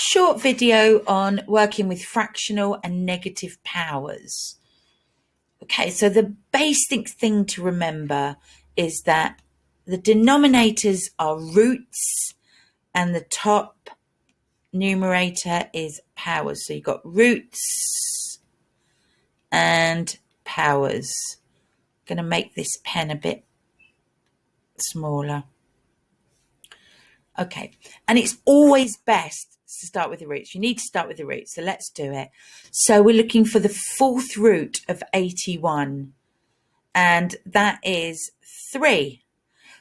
short video on working with fractional and negative powers. Okay, so the basic thing to remember is that the denominators are roots and the top numerator is powers. So you've got roots and powers. I'm going to make this pen a bit smaller. Okay, and it's always best to start with the roots. You need to start with the roots, so let's do it. So we're looking for the fourth root of 81, and that is 3.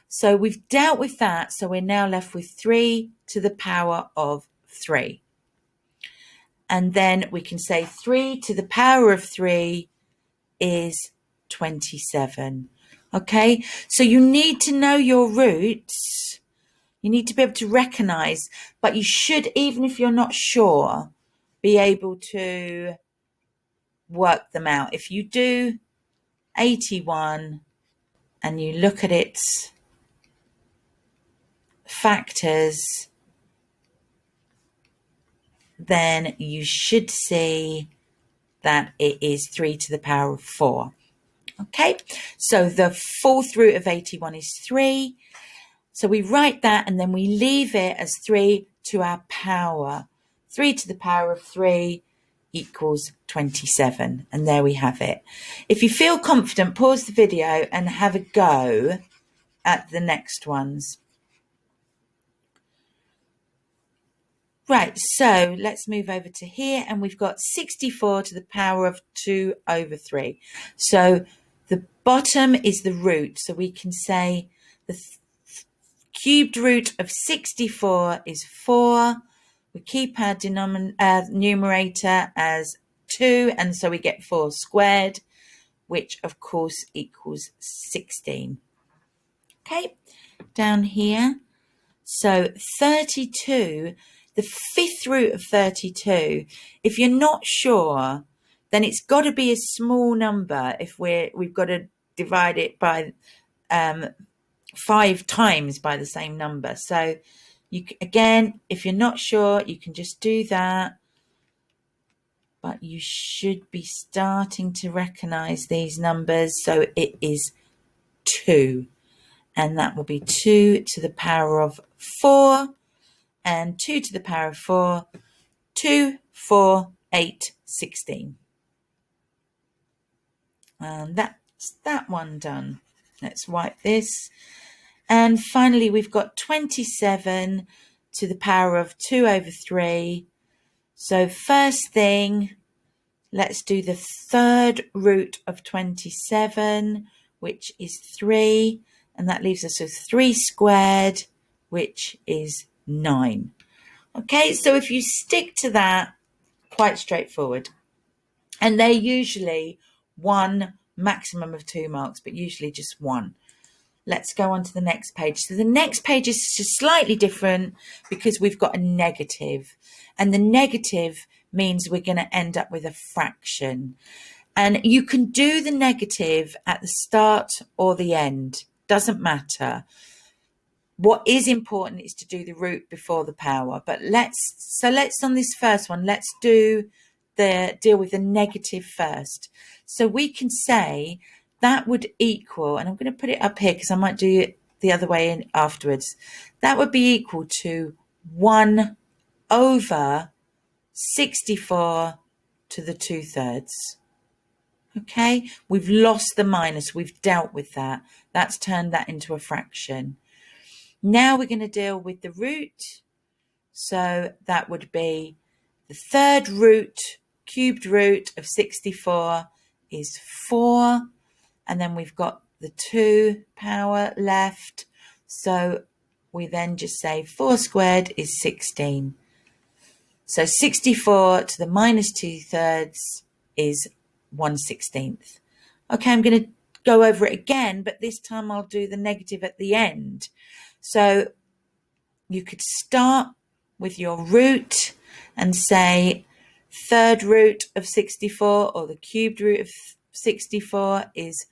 So we've dealt with that, so we're now left with 3 to the power of 3. And then we can say 3 to the power of 3 is 27. Okay, so you need to know your roots. You need to be able to recognize, but you should, even if you're not sure, be able to work them out. If you do 81 and you look at its factors, then you should see that it is 3 to the power of 4. Okay, so the fourth root of 81 is 3. So we write that and then we leave it as 3 to our power. 3 to the power of 3 equals 27. And there we have it. If you feel confident, pause the video and have a go at the next ones. Right, so let's move over to here and we've got 64 to the power of 2 over 3. So the bottom is the root. So we can say the cubed root of 64 is 4. We keep our numerator as 2, and so we get 4 squared, which of course equals 16. Okay, down here. So 32, the fifth root of 32, if you're not sure, then it's got to be a small number if we've got to divide it by 5 times by the same number. So you again, if you're not sure, you can just do that, but you should be starting to recognize these numbers. So it is 2, and that will be 2 to the power of 4, and 2 to the power of 4, 2, 4, 8, 16. And that's that one done. Let's wipe this. And finally, we've got 27 to the power of 2 over 3. So first thing, let's do the third root of 27, which is 3. And that leaves us with 3 squared, which is 9. Okay, so if you stick to that, quite straightforward. And they're usually 1, maximum of 2 marks, but usually just 1. Let's go on to the next page. So the next page is just slightly different because we've got a negative. And the negative means we're going to end up with a fraction. And you can do the negative at the start or the end. Doesn't matter. What is important is to do the root before the power. But let's on this first one, let's deal with the negative first. So we can say that would equal, and I'm going to put it up here because I might do it the other way in afterwards. That would be equal to 1 over 64 to the 2/3. Okay, we've lost the minus. We've dealt with that. That's turned that into a fraction. Now we're going to deal with the root. So that would be the third root, cubed root of 64 is 4. And then we've got the 2 power left. So we then just say 4 squared is 16. So 64 to the minus 2/3 is 1/16. Okay, I'm going to go over it again, but this time I'll do the negative at the end. So you could start with your root and say third root of 64 or the cubed root of 64 is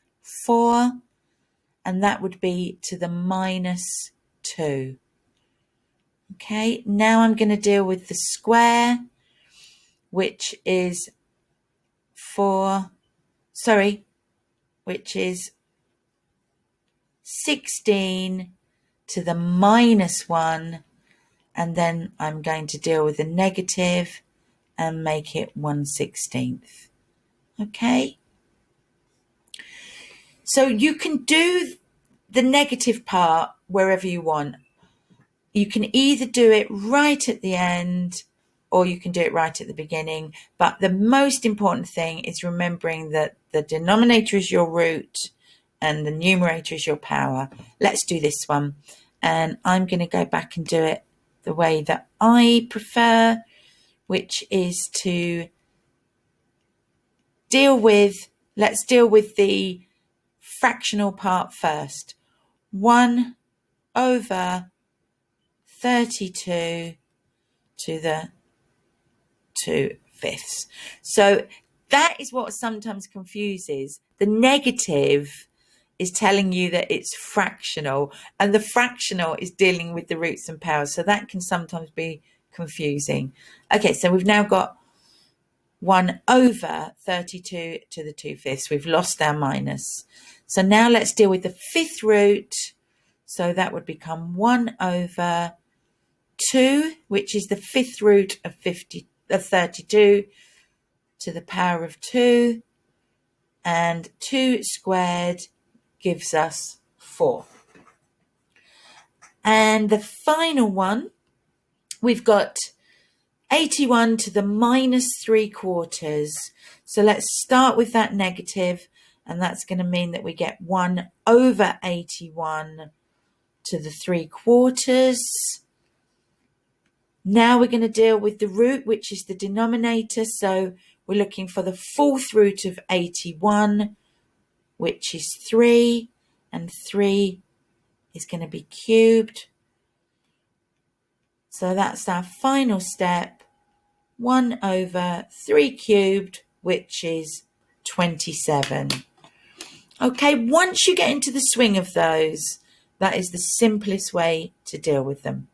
4, and that would be to the minus 2. Okay, now I'm going to deal with the square, which is which is 16 to the minus 1, and then I'm going to deal with the negative and make it 1/16. Okay, so you can do the negative part wherever you want. You can either do it right at the end or you can do it right at the beginning. But the most important thing is remembering that the denominator is your root and the numerator is your power. Let's do this one. And I'm going to go back and do it the way that I prefer, which is to let's deal with the fractional part first. 1 over 32 to the 2/5. So that is what sometimes confuses. The negative is telling you that it's fractional, and the fractional is dealing with the roots and powers. So that can sometimes be confusing. Okay, so we've now got 1 over 32 to the 2/5. We've lost our minus. So now let's deal with the 5th root. So that would become 1 over 2, which is the 5th root of 32 to the power of 2, and 2 squared gives us 4. And the final one, we've got 81 to the minus 3/4. So let's start with that negative, and that's going to mean that we get 1 over 81 to the 3/4. Now we're going to deal with the root, which is the denominator. So we're looking for the 4th root of 81, which is 3. And 3 is going to be cubed. So that's our final step. 1 over 3 cubed, which is 27. Okay, once you get into the swing of those, that is the simplest way to deal with them.